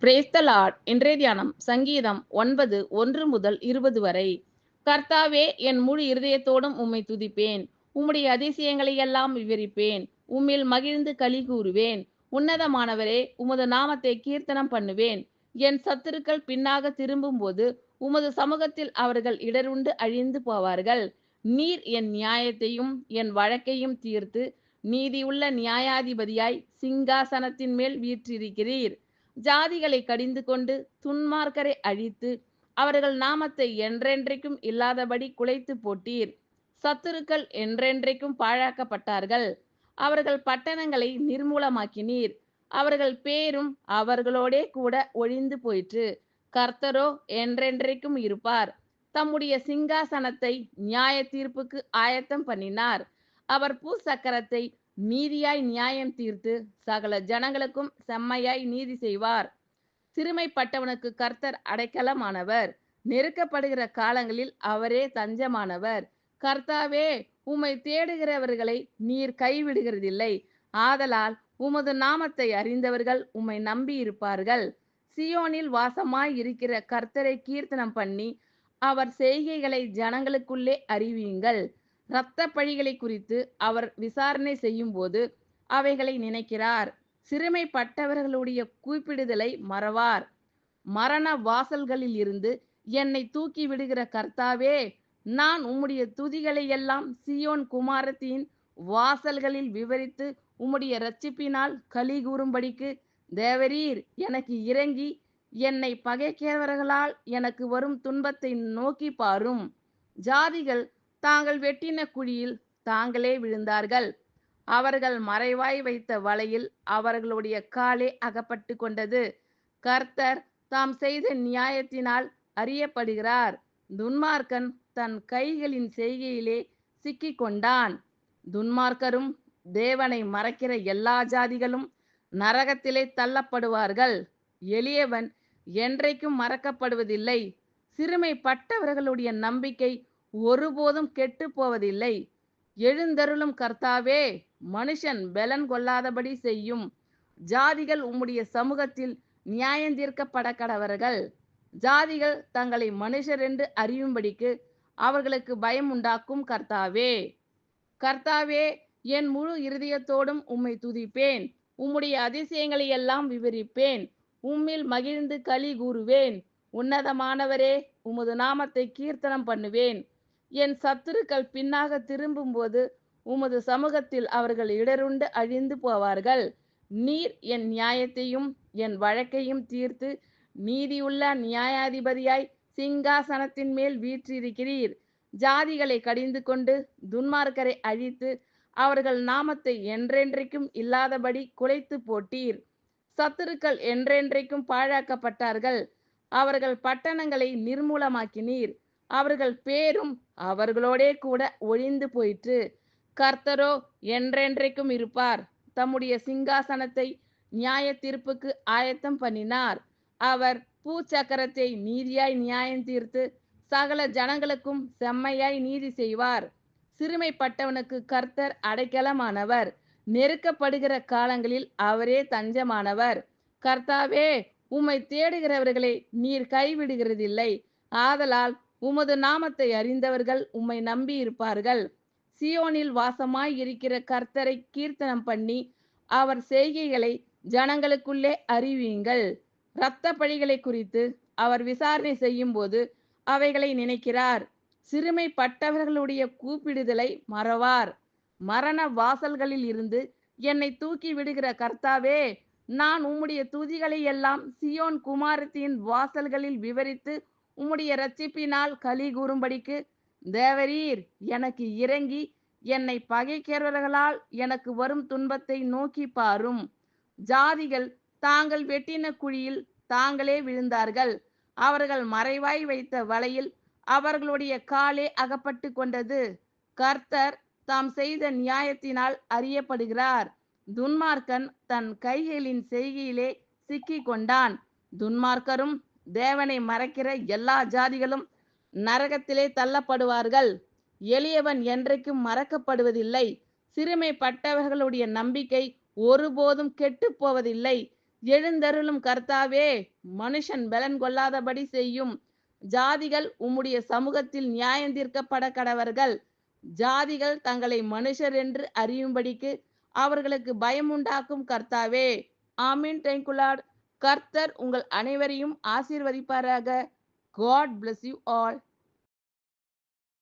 Brace த Lord. இன்றைய தியானம் சங்கீதம் 9 1 முதல் 20 வரை. கர்த்தாவே, என் முழு இருதயத்தோடும் உம்மை துதிப்பேன். உம்முடைய அதிசயங்களை எல்லாம் விவரிப்பேன். உம்மில் மகிழ்ந்து களி கூறுவேன். உன்னதமானவரே, உமது நாமத்தை கீர்த்தனம் பண்ணுவேன். என் சத்துருக்கள் பின்னாக திரும்பும்போது உமது சமூகத்தில் அவர்கள் இடருண்டு அழிந்து போவார்கள். நீர் என் நியாயத்தையும் என் வழக்கையும் தீர்த்து நீதியுள்ள நியாயாதிபதியாய் சிங்காசனத்தின் மேல் வீற்றிருக்கிறீர். ஜாதிகளை கடிந்து கொண்டு துன்மார்க்கரை அழித்து அவர்கள் நாமத்தை என்றென்றைக்கும் இல்லாதபடி குலைத்து போட்டீர். சத்துருக்கள் என்றென்றைக்கும் பாழாக்கப்பட்டார்கள். அவர்கள் பட்டணங்களை நிர்மூலமாக்கினீர். அவர்கள் பேரும் அவர்களோடே கூட ஒழிந்து போயிற்று. கர்த்தரோ என்றென்றைக்கும் இருப்பார். தம்முடைய சிங்காசனத்தை நியாய தீர்ப்புக்கு ஆயத்தம் பண்ணினார். அவர் பூசக்கரத்தை நீதியாய் நியாயம் தீர்த்து சகல ஜனங்களுக்கும் செம்மையாய் நீதி செய்வார். சிறுமைப்பட்டவனுக்கு கர்த்தர் அடைக்கலமானவர். நெருக்கப்படுகிற காலங்களில் அவரே தஞ்சமானவர். கர்த்தாவே, உம்மை தேடுகிறவர்களை நீர் கைவிடுகிறதில்லை. ஆதலால் உமது நாமத்தை அறிந்தவர்கள் உம்மை நம்பி இருப்பார்கள். சியோனில் வாசமாய் இருக்கிற கர்த்தரை கீர்த்தனம் பண்ணி அவர் செய்கைகளை ஜனங்களுக்குள்ளே அறிவியுங்கள். இரத்த பழிகளை குறித்து அவர் விசாரணை செய்யும் போது அவைகளை நினைக்கிறார். சிறுமைப்பட்டவர்களுடைய கூப்பிடுதலை மறவார். மரண வாசல்களில் இருந்து என்னை தூக்கி விடுகிற கர்த்தாவே, நான் உம்முடைய துதிகளை எல்லாம் சியோன் குமாரத்தின் வாசல்களில் விவரித்து உம்முடைய இரட்சிப்பினால் களி கூறும்படிக்கு தேவரீர் எனக்கு இறங்கி என்னை பகைக்கிறவர்களால் எனக்கு வரும் துன்பத்தை நோக்கி பாரும். ஜாதிகள் தாங்கள் வெட்டின குழியில் தாங்களே விழுந்தார்கள். அவர்கள் மறைவாய் வைத்த வலையில் அவர்களுடைய காலே அகப்பட்டு கொண்டது. கர்த்தர் தாம் செய்த நியாயத்தினால் அறியப்படுகிறார். துன்மார்க்கன் தன் கைகளின் செய்கையிலே சிக்கிக் கொண்டான். துன்மார்க்கரும் தேவனை மறைக்கிற எல்லா ஜாதிகளும் நரகத்திலே தள்ளப்படுவார்கள். எளியவன் என்றைக்கும் மறக்கப்படுவதில்லை. சிறுமைப்பட்டவர்களுடைய நம்பிக்கை ஒருபோதும் கெட்டு போவதில்லை. எழுந்தருளும் கர்த்தாவே, மனுஷன் பெலன் கொள்ளாதபடி செய்யும். ஜாதிகள் உம்முடைய சமூகத்தில் நியாயந்தீர்க்கப்பட கடவர்கள். ஜாதிகள் தங்களை மனுஷர் என்று அறியும்படிக்கு அவர்களுக்கு பயம் உண்டாக்கும் கர்த்தாவே. கர்த்தாவே, என் முழு இருதயத்தோடும் உம்மை துதிப்பேன். உம்முடைய அதிசயங்களை எல்லாம் விவரிப்பேன். உம்மில் மகிழ்ந்து களி கூறுவேன். உன்னதமானவரே, உமது நாமத்தை கீர்த்தனம் பண்ணுவேன். என் சத்துருக்கள் பின்னாக திரும்பும்போது உமது சமூகத்தில் அவர்கள் இடருண்டு அழிந்து போவார்கள். நீர் என் நியாயத்தையும் என் வழக்கையும் தீர்த்து நீதியுள்ள நியாயாதிபதியாய் சிங்காசனத்தின் மேல் வீற்றிருக்கிறீர். ஜாதிகளை கடிந்து கொண்டு துன்மார்க்கரை அழித்து அவர்கள் நாமத்தை என்றென்றைக்கும் இல்லாதபடி குலைத்து போட்டீர். சத்துருக்கள் என்றென்றைக்கும் பாழாக்கப்பட்டார்கள். அவர்கள் பட்டணங்களை நிர்மூலமாக்கினீர். அவர்கள் பேரும் அவர்களோடே கூட ஒழிந்து போயிற்று. கர்த்தரோ என்றென்றைக்கும் இருப்பார். தம்முடைய சிங்காசனத்தை நியாய தீர்ப்புக்கு ஆயத்தம் பண்ணினார். அவர் பூச்சக்கரத்தை நீதியாய் நியாயம் தீர்த்து சகல ஜனங்களுக்கும் செம்மையாய் நீதி செய்வார். சிறுமைப்பட்டவனுக்கு கர்த்தர் அடைக்கலமானவர். நெருக்கப்படுகிற காலங்களில் அவரே தஞ்சமானவர். கர்த்தாவே, உம்மை தேடுகிறவர்களை நீர் கைவிடுகிறதில்லை. ஆதலால் உமது நாமத்தை அறிந்தவர்கள் உம்மை நம்பி இருப்பார்கள். சியோனில் வாசமாய் இருக்கிற கர்த்தரை கீர்த்தனம் பண்ணி அவர் செய்கைகளை ஜனங்களுக்குள்ளே அறிவியுங்கள். இரத்த பழிகளை குறித்து அவர் விசாரணை செய்யும் போது அவைகளை நினைக்கிறார். சிறுமைப்பட்டவர்களுடைய கூப்பிடுதலை மறவார். மரண வாசல்களில் இருந்து என்னை தூக்கி விடுகிற கர்த்தாவே, நான் உம்முடைய துதிகளை எல்லாம் சியோன் குமாரத்தின் வாசல்களில் விவரித்து உம்முடைய இரட்சிப்பினால் களி கூறும்படிக்கு தேவரீர் எனக்கு இறங்கி என்னை பகைக்கிறவர்களால் எனக்கு வரும் துன்பத்தை நோக்கி பாரும். ஜாதிகள் தாங்கள் வெட்டின குழியில் தாங்களே விழுந்தார்கள். அவர்கள் மறைவாய் வைத்த வலையில் அவர்களுடைய காலே அகப்பட்டு கொண்டது. கர்த்தர் தாம் செய்த நியாயத்தினால் அறியப்படுகிறார். துன்மார்க்கன் தன் கைகளின் செய்கையிலே சிக்கிக் கொண்டான். துன்மார்க்கரும் தேவனை மறைக்கிற எல்லா ஜாதிகளும் நரகத்திலே தள்ளப்படுவார்கள். எளியவன் என்றைக்கும் மறக்கப்படுவதில்லை. சிறுமைப்பட்டவர்களுடைய நம்பிக்கை ஒருபோதும் கெட்டு போவதில்லை. எழுந்தருளும் கர்த்தாவே, மனுஷன் பலன் கொள்ளாதபடி செய்யும். ஜாதிகள் உம்முடைய சமூகத்தில் நியாயந்தீர்க்கப்பட கடவர்கள். ஜாதிகள் தங்களை மனுஷர் என்று அறியும்படிக்கு அவர்களுக்கு பயமுண்டாக்கும் கர்த்தாவே. ஆமீன். Thank you Lord. கர்த்தர் உங்கள் அனைவரையும் ஆசீர்வதிப்பாராக. God bless you all.